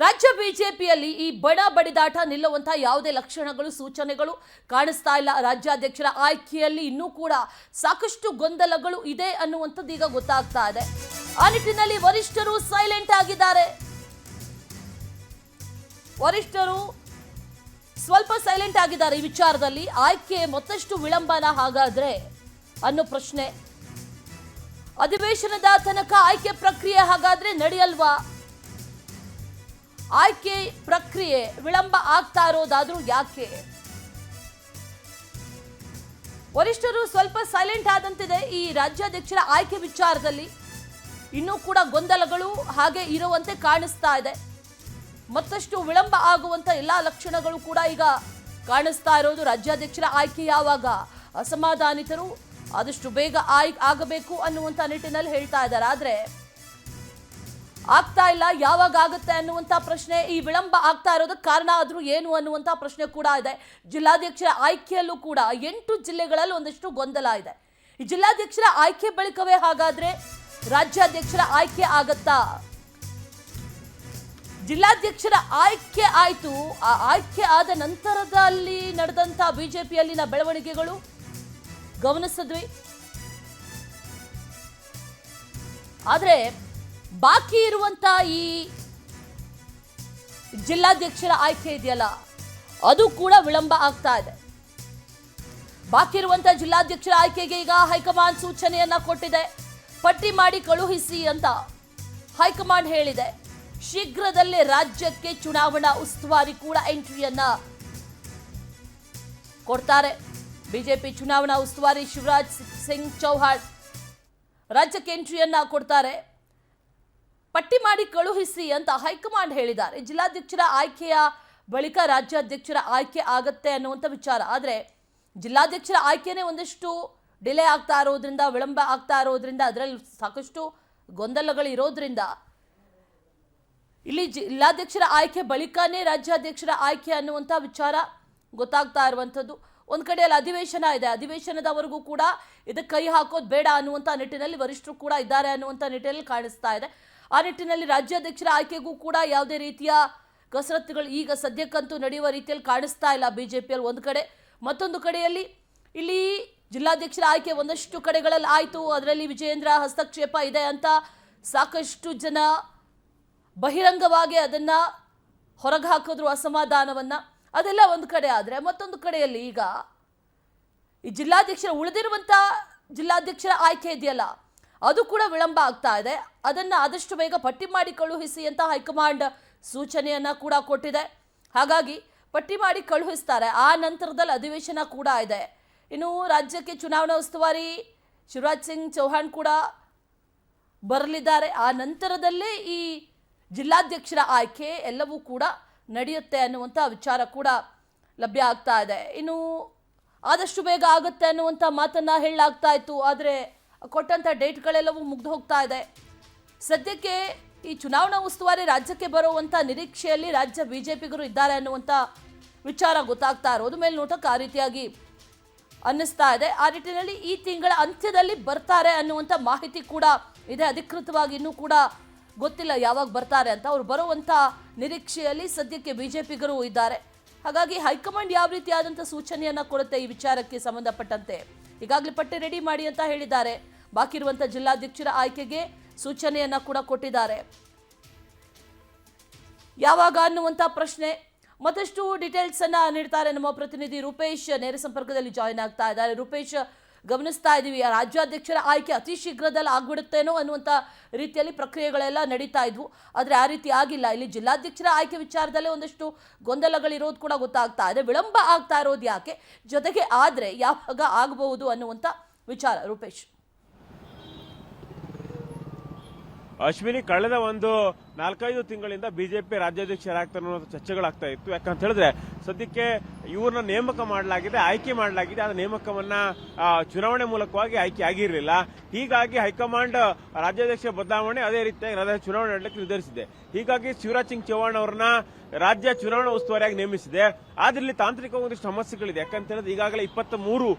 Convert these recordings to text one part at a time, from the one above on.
ರಾಜ್ಯ ಬಿಜೆಪಿಯಲ್ಲಿ ಈ ಬಡ ಬಡಿದಾಟ ನಿಲ್ಲುವಂತ ಯಾವುದೇ ಲಕ್ಷಣಗಳು ಸೂಚನೆಗಳು ಕಾಣಿಸ್ತಾ ಇಲ್ಲ. ರಾಜ್ಯಾಧ್ಯಕ್ಷರ ಆಯ್ಕೆಯಲ್ಲಿ ಇನ್ನೂ ಕೂಡ ಸಾಕಷ್ಟು ಗೊಂದಲಗಳು ಇದೆ ಅನ್ನುವಂಥದ್ದು ಈಗ ಗೊತ್ತಾಗ್ತಾ ಇದೆ. ಆ ನಿಟ್ಟಿನಲ್ಲಿ ವರಿಷ್ಠರು ಸೈಲೆಂಟ್ ಆಗಿದ್ದಾರೆ. ವರಿಷ್ಠರು ಸ್ವಲ್ಪ ಸೈಲೆಂಟ್ ಆಗಿದ್ದಾರೆ ಈ ವಿಚಾರದಲ್ಲಿ. ಆಯ್ಕೆ ಮತ್ತಷ್ಟು ವಿಳಂಬನ ಹಾಗಾದ್ರೆ ಅನ್ನೋ ಪ್ರಶ್ನೆ. ಅಧಿವೇಶನದ ತನಕ ಆಯ್ಕೆ ಪ್ರಕ್ರಿಯೆ ಹಾಗಾದ್ರೆ ನಡೆಯಲ್ವಾ? ಆಯ್ಕೆ ಪ್ರಕ್ರಿಯೆ ವಿಳಂಬ ಆಗ್ತಾ ಇರೋದಾದ್ರೂ ಯಾಕೆ? ವರಿಷ್ಠರು ಸ್ವಲ್ಪ ಸೈಲೆಂಟ್ ಆದಂತಿದೆ ಈ ರಾಜ್ಯಾಧ್ಯಕ್ಷರ ಆಯ್ಕೆ ವಿಚಾರದಲ್ಲಿ. ಇನ್ನೂ ಕೂಡ ಗೊಂದಲಗಳು ಹಾಗೆ ಇರುವಂತೆ ಕಾಣಿಸ್ತಾ ಇದೆ. ಮತ್ತಷ್ಟು ವಿಳಂಬ ಆಗುವಂತ ಎಲ್ಲಾ ಲಕ್ಷಣಗಳು ಕೂಡ ಈಗ ಕಾಣಿಸ್ತಾ ಇರೋದು. ರಾಜ್ಯಾಧ್ಯಕ್ಷರ ಆಯ್ಕೆ ಯಾವಾಗ? ಅಸಮಾಧಾನಿತರು ಆದಷ್ಟು ಬೇಗ ಆಗಬೇಕು ಅನ್ನುವಂತ ನಿಟ್ಟಿನಲ್ಲಿ ಹೇಳ್ತಾ ಇದ್ದಾರೆ. ಆದ್ರೆ ಆಗ್ತಾ ಇಲ್ಲ. ಯಾವಾಗ ಆಗುತ್ತೆ ಅನ್ನುವಂತ ಪ್ರಶ್ನೆ. ಈ ವಿಳಂಬ ಆಗ್ತಾ ಇರೋದಕ್ಕೆ ಕಾರಣ ಆದ್ರೂ ಏನು ಅನ್ನುವಂತ ಪ್ರಶ್ನೆ ಕೂಡ ಇದೆ. ಜಿಲ್ಲಾಧ್ಯಕ್ಷರ ಆಯ್ಕೆಯಲ್ಲೂ ಕೂಡ 8 ಜಿಲ್ಲೆಗಳಲ್ಲಿ ಒಂದಷ್ಟು ಗೊಂದಲ ಇದೆ. ಈ ಜಿಲ್ಲಾಧ್ಯಕ್ಷರ ಆಯ್ಕೆ ಬಳಿಕವೇ ಹಾಗಾದ್ರೆ ರಾಜ್ಯಾಧ್ಯಕ್ಷರ ಆಯ್ಕೆ ಆಗತ್ತಾ? ಜಿಲ್ಲಾಧ್ಯಕ್ಷರ ಆಯ್ಕೆ ಆಯ್ತು. ಆ ಆಯ್ಕೆ ಆದ ನಂತರದಲ್ಲಿ ನಡೆದಂತ ಬಿಜೆಪಿಯಲ್ಲಿನ ಬೆಳವಣಿಗೆಗಳು ಗಮನಿಸಿದ್ವಿ. ಆದ್ರೆ ಬಾಕಿ ಇರುವಂತ ಈ ಜಿಲ್ಲಾಧ್ಯಕ್ಷರ ಆಯ್ಕೆ ಇದೆಯಲ್ಲ, ಅದು ಕೂಡ ವಿಳಂಬ ಆಗ್ತಾ ಇದೆ. ಬಾಕಿ ಇರುವಂತ ಜಿಲ್ಲಾಧ್ಯಕ್ಷರ ಆಯ್ಕೆಗೆ ಈಗ ಹೈಕಮಾಂಡ್ ಸೂಚನೆಯನ್ನ ಕೊಟ್ಟಿದೆ. ಪಟ್ಟಿ ಮಾಡಿ ಕಳುಹಿಸಿ ಅಂತ ಹೈಕಮಾಂಡ್ ಹೇಳಿದೆ. ಶೀಘ್ರದಲ್ಲೇ ರಾಜ್ಯಕ್ಕೆ ಚುನಾವಣಾ ಉಸ್ತುವಾರಿ ಕೂಡ ಎಂಟ್ರಿಯನ್ನ ಕೊಡ್ತಾರೆ. ಬಿಜೆಪಿ ಚುನಾವಣಾ ಉಸ್ತುವಾರಿ ಶಿವರಾಜ್ ಸಿಂಗ್ ಚೌಹಾಣ್ ರಾಜ್ಯಕ್ಕೆ ಎಂಟ್ರಿಯನ್ನ ಕೊಡ್ತಾರೆ. ಪಟ್ಟಿ ಮಾಡಿ ಕಳುಹಿಸಿ ಅಂತ ಹೈಕಮಾಂಡ್ ಹೇಳಿದ್ದಾರೆ. ಜಿಲ್ಲಾಧ್ಯಕ್ಷರ ಆಯ್ಕೆಯ ಬಳಿಕ ರಾಜ್ಯಾಧ್ಯಕ್ಷರ ಆಯ್ಕೆ ಆಗತ್ತೆ ಅನ್ನುವಂಥ ವಿಚಾರ. ಆದರೆ ಜಿಲ್ಲಾಧ್ಯಕ್ಷರ ಆಯ್ಕೆನೇ ಒಂದಷ್ಟು ಡಿಲೇ ಆಗ್ತಾ ಇರೋದ್ರಿಂದ, ವಿಳಂಬ ಆಗ್ತಾ ಇರೋದ್ರಿಂದ, ಅದರಲ್ಲಿ ಸಾಕಷ್ಟು ಗೊಂದಲಗಳು ಇರೋದ್ರಿಂದ ಇಲ್ಲಿ ಜಿಲ್ಲಾಧ್ಯಕ್ಷರ ಆಯ್ಕೆ ಬಳಿಕನೇ ರಾಜ್ಯಾಧ್ಯಕ್ಷರ ಆಯ್ಕೆ ಅನ್ನುವಂಥ ವಿಚಾರ ಗೊತ್ತಾಗ್ತಾ ಇರುವಂಥದ್ದು. ಒಂದು ಕಡೆಯಲ್ಲಿ ಅಧಿವೇಶನ ಇದೆ. ಅಧಿವೇಶನದವರೆಗೂ ಕೂಡ ಇದಕ್ಕೆ ಕೈ ಹಾಕೋದು ಬೇಡ ಅನ್ನುವಂಥ ನಿಟ್ಟಿನಲ್ಲಿ ವರಿಷ್ಠರು ಕೂಡ ಇದ್ದಾರೆ ಅನ್ನುವಂಥ ನಿಟ್ಟಿನಲ್ಲಿ ಕಾಣಿಸ್ತಾ ಇದೆ. ಆ ನಿಟ್ಟಿನಲ್ಲಿ ರಾಜ್ಯಾಧ್ಯಕ್ಷರ ಆಯ್ಕೆಗೂ ಕೂಡ ಯಾವುದೇ ರೀತಿಯ ಕಸರತ್ತುಗಳು ಈಗ ಸದ್ಯಕ್ಕಂತೂ ನಡೆಯುವ ರೀತಿಯಲ್ಲಿ ಕಾಣಿಸ್ತಾ ಇಲ್ಲ ಬಿಜೆಪಿಯಲ್ಲಿ ಒಂದು ಕಡೆ. ಮತ್ತೊಂದು ಕಡೆಯಲ್ಲಿ ಇಲ್ಲಿ ಜಿಲ್ಲಾಧ್ಯಕ್ಷರ ಆಯ್ಕೆ ಒಂದಷ್ಟು ಕಡೆಗಳಲ್ಲಿ ಆಯಿತು. ಅದರಲ್ಲಿ ವಿಜಯೇಂದ್ರ ಹಸ್ತಕ್ಷೇಪ ಇದೆ ಅಂತ ಸಾಕಷ್ಟು ಜನ ಬಹಿರಂಗವಾಗಿ ಅದನ್ನು ಹೊರಗೆ ಹಾಕಿದ್ರು, ಅಸಮಾಧಾನವನ್ನು. ಅದೆಲ್ಲ ಒಂದು ಕಡೆ. ಆದರೆ ಮತ್ತೊಂದು ಕಡೆಯಲ್ಲಿ ಈಗ ಈ ಜಿಲ್ಲಾಧ್ಯಕ್ಷರ ಉಳಿದಿರುವಂಥ ಜಿಲ್ಲಾಧ್ಯಕ್ಷರ ಆಯ್ಕೆ ಇದೆಯಲ್ಲ, ಅದು ಕೂಡ ವಿಳಂಬ ಆಗ್ತಾ ಇದೆ. ಅದನ್ನು ಆದಷ್ಟು ಬೇಗ ಪಟ್ಟಿ ಮಾಡಿ ಕಳುಹಿಸಿ ಅಂತ ಹೈಕಮಾಂಡ್ ಸೂಚನೆಯನ್ನು ಕೂಡ ಕೊಟ್ಟಿದೆ. ಹಾಗಾಗಿ ಪಟ್ಟಿ ಮಾಡಿ ಕಳುಹಿಸ್ತಾರೆ. ಆ ನಂತರದಲ್ಲಿ ಅಧಿವೇಶನ ಕೂಡ ಇದೆ. ಇನ್ನು ರಾಜ್ಯಕ್ಕೆ ಚುನಾವಣಾ ಉಸ್ತುವಾರಿ ಶಿವರಾಜ್ ಸಿಂಗ್ ಚೌಹಾಣ್ ಕೂಡ ಬರಲಿದ್ದಾರೆ. ಆ ನಂತರದಲ್ಲೇ ಈ ಜಿಲ್ಲಾಧ್ಯಕ್ಷರ ಆಯ್ಕೆ ಎಲ್ಲವೂ ಕೂಡ ನಡೆಯುತ್ತೆ ಅನ್ನುವಂಥ ವಿಚಾರ ಕೂಡ ಲಭ್ಯ ಆಗ್ತಾ ಇದೆ. ಇನ್ನು ಆದಷ್ಟು ಬೇಗ ಆಗುತ್ತೆ ಅನ್ನುವಂಥ ಮಾತನ್ನು ಹೇಳಲಾಗ್ತಾ ಇತ್ತು. ಆದರೆ ಕೊಟ್ಟಂಥ ಡೇಟ್ಗಳೆಲ್ಲವೂ ಮುಗ್ದು ಹೋಗ್ತಾ ಇದೆ. ಸದ್ಯಕ್ಕೆ ಈ ಚುನಾವಣಾ ಉಸ್ತುವಾರಿ ರಾಜ್ಯಕ್ಕೆ ಬರುವಂಥ ನಿರೀಕ್ಷೆಯಲ್ಲಿ ರಾಜ್ಯ ಬಿಜೆಪಿಗರು ಇದ್ದಾರೆ ಅನ್ನುವಂಥ ವಿಚಾರ ಗೊತ್ತಾಗ್ತಾ ಇರೋದು ಮೇಲ್ನೋಟಕ್ಕೆ ಆ ರೀತಿಯಾಗಿ ಅನ್ನಿಸ್ತಾ ಇದೆ. ಆ ನಿಟ್ಟಿನಲ್ಲಿ ಈ ತಿಂಗಳ ಅಂತ್ಯದಲ್ಲಿ ಬರ್ತಾರೆ ಅನ್ನುವಂಥ ಮಾಹಿತಿ ಕೂಡ ಇದೆ. ಅಧಿಕೃತವಾಗಿ ಇನ್ನೂ ಕೂಡ ಗೊತ್ತಿಲ್ಲ ಯಾವಾಗ ಬರ್ತಾರೆ ಅಂತ. ಅವರು ಬರುವಂಥ ನಿರೀಕ್ಷೆಯಲ್ಲಿ ಸದ್ಯಕ್ಕೆ ಬಿಜೆಪಿಗರು ಇದ್ದಾರೆ. ಹಾಗಾಗಿ ಹೈಕಮಾಂಡ್ ಯಾವ ರೀತಿಯಾದಂಥ ಸೂಚನೆಯನ್ನು ಕೊಡುತ್ತೆ ಈ ವಿಚಾರಕ್ಕೆ ಸಂಬಂಧಪಟ್ಟಂತೆ ಈಗಾಗಲೇ ಪಟ್ಟಿ ರೆಡಿ ಮಾಡಿ ಅಂತ ಹೇಳಿದ್ದಾರೆ. ಬಾಕಿ ಇರುವಂಥ ಜಿಲ್ಲಾಧ್ಯಕ್ಷರ ಆಯ್ಕೆಗೆ ಸೂಚನೆಯನ್ನು ಕೂಡ ಕೊಟ್ಟಿದ್ದಾರೆ. ಯಾವಾಗ ಅನ್ನುವಂಥ ಪ್ರಶ್ನೆ. ಮತ್ತಷ್ಟು ಡೀಟೇಲ್ಸ್ ಅನ್ನ ನೀಡ್ತಾರೆ ನಮ್ಮ ಪ್ರತಿನಿಧಿ ರೂಪೇಶ್. ನೇರ ಸಂಪರ್ಕದಲ್ಲಿ ಜಾಯಿನ್ ಆಗ್ತಾ ಇದ್ದಾರೆ. ರೂಪೇಶ್, ಗಮನಿಸ್ತಾ ಇದ್ದೀವಿ ರಾಜ್ಯಾಧ್ಯಕ್ಷರ ಆಯ್ಕೆ ಅತಿ ಶೀಘ್ರದಲ್ಲಿ ಆಗ್ಬಿಡುತ್ತೇನೋ ಅನ್ನುವಂಥ ರೀತಿಯಲ್ಲಿ ಪ್ರಕ್ರಿಯೆಗಳೆಲ್ಲ ನಡೀತಾ ಇದ್ವು. ಆದರೆ ಆ ರೀತಿ ಆಗಿಲ್ಲ. ಇಲ್ಲಿ ಜಿಲ್ಲಾಧ್ಯಕ್ಷರ ಆಯ್ಕೆ ವಿಚಾರದಲ್ಲೇ ಒಂದಷ್ಟು ಗೊಂದಲಗಳಿರೋದು ಕೂಡ ಗೊತ್ತಾಗ್ತಾ ಇದೆ. ವಿಳಂಬ ಆಗ್ತಾ ಇರೋದು ಯಾಕೆ, ಜೊತೆಗೆ ಆದರೆ ಯಾವಾಗ ಆಗಬಹುದು ಅನ್ನುವಂಥ ವಿಚಾರ. ರೂಪೇಶ್. ಅಶ್ವಿನಿ, ಕಳೆದ ಒಂದು 4-5 ತಿಂಗಳಿಂದ ಬಿಜೆಪಿ ರಾಜ್ಯಾಧ್ಯಕ್ಷರಾಗ್ತಾರೆ ಅನ್ನೋ ಚರ್ಚೆಗಳಾಗ್ತಾ ಇತ್ತು. ಯಾಕಂತ ಹೇಳಿದ್ರೆ ಸದ್ಯಕ್ಕೆ ಇವ್ರನ್ನ ನೇಮಕ ಮಾಡಲಾಗಿದೆ, ಆಯ್ಕೆ ಮಾಡಲಾಗಿದೆ. ಆ ನೇಮಕವನ್ನ ಚುನಾವಣೆ ಮೂಲಕವಾಗಿ ಆಯ್ಕೆ ಆಗಿರಲಿಲ್ಲ. ಹೀಗಾಗಿ ಹೈಕಮಾಂಡ್ ರಾಜ್ಯಾಧ್ಯಕ್ಷ ಬದಲಾವಣೆ, ಅದೇ ರೀತಿಯಾಗಿ ಚುನಾವಣೆ ನಡೆಯಲಿಕ್ಕೆ ನಿರ್ಧರಿಸಿದೆ. ಹೀಗಾಗಿ ಶಿವರಾಜ್ ಸಿಂಗ್ ಚೌಹಾಣ್ ಅವರನ್ನ ರಾಜ್ಯ ಚುನಾವಣಾ ಉಸ್ತುವಾರಿಯಾಗಿ ನೇಮಿಸಿದೆ. ಆದ್ರೆ ಇಲ್ಲಿ ತಾಂತ್ರಿಕ ಒಂದಿಷ್ಟು ಸಮಸ್ಯೆಗಳಿದೆ. ಯಾಕಂತ ಹೇಳಿದ್ರೆ ಈಗಾಗಲೇ 23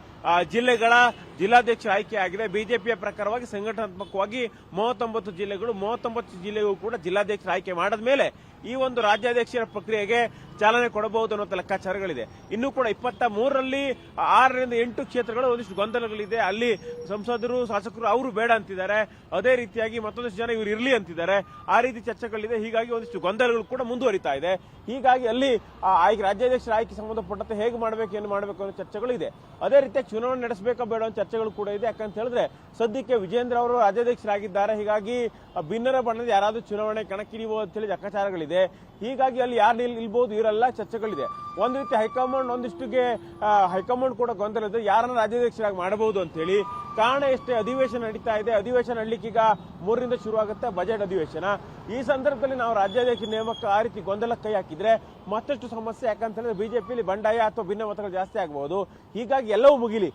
ಜಿಲ್ಲೆಗಳ ಜಿಲ್ಲಾಧ್ಯಕ್ಷ ಆಯ್ಕೆ ಆಗಿದೆ. ಬಿಜೆಪಿಯ ಪ್ರಕಾರವಾಗಿ ಸಂಘಟನಾತ್ಮಕವಾಗಿ 39 ಜಿಲ್ಲೆಗಳು, 39 ಜಿಲ್ಲೆಗೂ ಕೂಡ ಜಿಲ್ಲಾಧ್ಯಕ್ಷರ ಆಯ್ಕೆ ಮಾಡಿದ ಮೇಲೆ ಈ ಒಂದು ರಾಜ್ಯಾಧ್ಯಕ್ಷರ ಪ್ರಕ್ರಿಯೆಗೆ ಚಾಲನೆ ಕೊಡಬಹುದು ಅನ್ನೋ ಲೆಕ್ಕಾಚಾರಗಳಿದೆ. ಇನ್ನೂ ಕೂಡ 23ರಲ್ಲಿ 6ರಿಂದ 8 ಕ್ಷೇತ್ರಗಳು ಒಂದಿಷ್ಟು ಗೊಂದಲಗಳಿದೆ. ಅಲ್ಲಿ ಸಂಸದರು ಶಾಸಕರು ಅವರು ಬೇಡ ಅಂತಿದ್ದಾರೆ, ಅದೇ ರೀತಿಯಾಗಿ ಮತ್ತೊಂದಿಷ್ಟು ಜನ ಇವರು ಇರಲಿ ಅಂತಿದ್ದಾರೆ. ಆ ರೀತಿ ಚರ್ಚೆಗಳಿದೆ. ಹೀಗಾಗಿ ಒಂದಿಷ್ಟು ಗೊಂದಲಗಳು ಕೂಡ ಮುಂದುವರಿತಾ ಇದೆ. ಹೀಗಾಗಿ ಅಲ್ಲಿ ರಾಜ್ಯಾಧ್ಯಕ್ಷರ ಆಯ್ಕೆ ಸಂಬಂಧಪಟ್ಟಂತೆ ಹೇಗೆ ಮಾಡಬೇಕು ಏನು ಮಾಡಬೇಕು ಅನ್ನೋ ಚರ್ಚೆಗಳಿದೆ. ಅದೇ ರೀತಿಯಾಗಿ ಚುನಾವಣೆ ನಡೆಸಬೇಕಾ ಬೇಡ ಅನ್ನೋ ಚರ್ಚೆಗಳು ಕೂಡ ಇದೆ. ಯಾಕಂತ ಹೇಳಿದ್ರೆ ಸದ್ಯಕ್ಕೆ ವಿಜೇಂದ್ರ ಅವರು ರಾಜ್ಯಾಧ್ಯಕ್ಷರಾಗಿದ್ದಾರೆ. ಹೀಗಾಗಿ ಭಿನ್ನರ ಬಣ್ಣದ ಯಾರಾದ್ರೂ ಚುನಾವಣೆ ಕಣಕ್ಕಿಳಿಯಬಹುದು ಅಂತ ಹೇಳಿ ಲೆಕ್ಕಾಚಾರಗಳಿದೆ. ಹೀಗಾಗಿ ಅಲ್ಲಿ ಯಾರು ನಿಲ್ಬಹುದು ಇವರೆಲ್ಲ ಚರ್ಚೆಗಳಿದೆ. ಒಂದು ರೀತಿ ಹೈಕಮಾಂಡ್ ಒಂದಿಷ್ಟುಗೆ ಹೈಕಮಾಂಡ್ ಕೂಡ ಗೊಂದಲ ಇದೆ, ಯಾರನ್ನ ರಾಜ್ಯಾಧ್ಯಕ್ಷರಾಗಿ ಮಾಡಬಹುದು ಅಂತ ಹೇಳಿ. ಕಾರಣ ಎಷ್ಟೇ ಅಧಿವೇಶನ ನಡೀತಾ ಇದೆ. ಅಧಿವೇಶನ ನಡಲಿಕ್ಕೆ ಈಗ 3ರಿಂದ ಶುರುವಾಗುತ್ತೆ ಬಜೆಟ್ ಅಧಿವೇಶನ. ಈ ಸಂದರ್ಭದಲ್ಲಿ ನಾವು ರಾಜ್ಯಾಧ್ಯಕ್ಷ ನೇಮಕ ಆ ರೀತಿ ಗೊಂದಲಕ್ಕೆ ಕೈ ಹಾಕಿದ್ರೆ ಮತ್ತಷ್ಟು ಸಮಸ್ಯೆ. ಯಾಕಂತ ಹೇಳಿದ್ರೆ ಬಿಜೆಪಿಯಲ್ಲಿ ಬಂಡಾಯ ಅಥವಾ ಭಿನ್ನ ಮತಗಳು ಜಾಸ್ತಿ ಆಗಬಹುದು. ಹೀಗಾಗಿ ಎಲ್ಲವೂ ಮುಗಿಲಿ.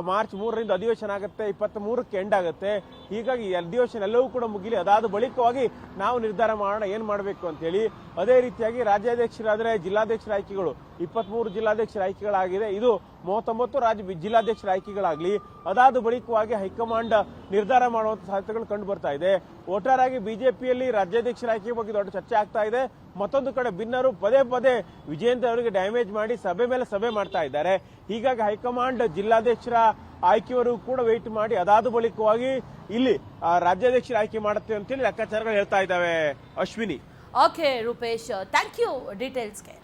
ಮಾರ್ಚ್ 3ರಿಂದ ಅಧಿವೇಶನ ಆಗುತ್ತೆ, 23ಕ್ಕೆ ಎಂಡ್ ಆಗುತ್ತೆ. ಹೀಗಾಗಿ ಅಧಿವೇಶನ ಎಲ್ಲವೂ ಕೂಡ ಮುಗಿಲಿ. ಅದಾದ ಬಳಿಕವಾಗಿ ನಾವು ನಿರ್ಧಾರ ಮಾಡೋಣ ಏನ್ ಮಾಡಬೇಕು ಅಂತ ಹೇಳಿ. ಅದೇ ರೀತಿಯಾಗಿ ರಾಜ್ಯಾಧ್ಯಕ್ಷರಾದ್ರೆ ಜಿಲ್ಲಾಧ್ಯಕ್ಷರ ಆಯ್ಕೆಗಳು 23 ಜಿಲ್ಲಾಧ್ಯಕ್ಷರ ಆಯ್ಕೆಗಳಾಗಿದೆ. ಇದು 39 ಜಿಲ್ಲಾಧ್ಯಕ್ಷರ ಆಯ್ಕೆಗಳಾಗ್ಲಿ. ಅದಾದ ಬಳಿಕವಾಗಿ ಹೈಕಮಾಂಡ್ ನಿರ್ಧಾರ ಮಾಡುವಂತ ಸಾಧ್ಯತೆಗಳು ಕಂಡು ಬರ್ತಾ ಇದೆ. ಒಟ್ಟಾರೆಯಾಗಿ ಬಿಜೆಪಿಯಲ್ಲಿ ರಾಜ್ಯಾಧ್ಯಕ್ಷರ ಆಯ್ಕೆ ಬಗ್ಗೆ ದೊಡ್ಡ ಚರ್ಚೆ ಆಗ್ತಾ ಇದೆ. ಮತ್ತೊಂದು ಕಡೆ ಭಿನ್ನರು ಪದೇ ಪದೇ ವಿಜೇಂದ್ರ ಅವರಿಗೆ ಡ್ಯಾಮೇಜ್ ಮಾಡಿ ಸಭೆ ಮೇಲೆ ಸಭೆ ಮಾಡ್ತಾ ಇದ್ದಾರೆ. ಹೀಗಾಗಿ ಹೈಕಮಾಂಡ್ ಜಿಲ್ಲಾಧ್ಯಕ್ಷರ ಆಯ್ಕೆವರೆಗೂ ಕೂಡ ವೆಯ್ಟ್ ಮಾಡಿ ಅದಾದ ಬಳಿಕವಾಗಿ ಇಲ್ಲಿ ರಾಜ್ಯಾಧ್ಯಕ್ಷರ ಆಯ್ಕೆ ಮಾಡುತ್ತೆ ಅಂತೇಳಿ ಲೆಕ್ಕಾಚಾರಗಳು ಹೇಳ್ತಾ ಇದ್ದಾವೆ. Ashwini. Okay Rupesh, thank you ಡೀಟೇಲ್ಸ್ಗೆ.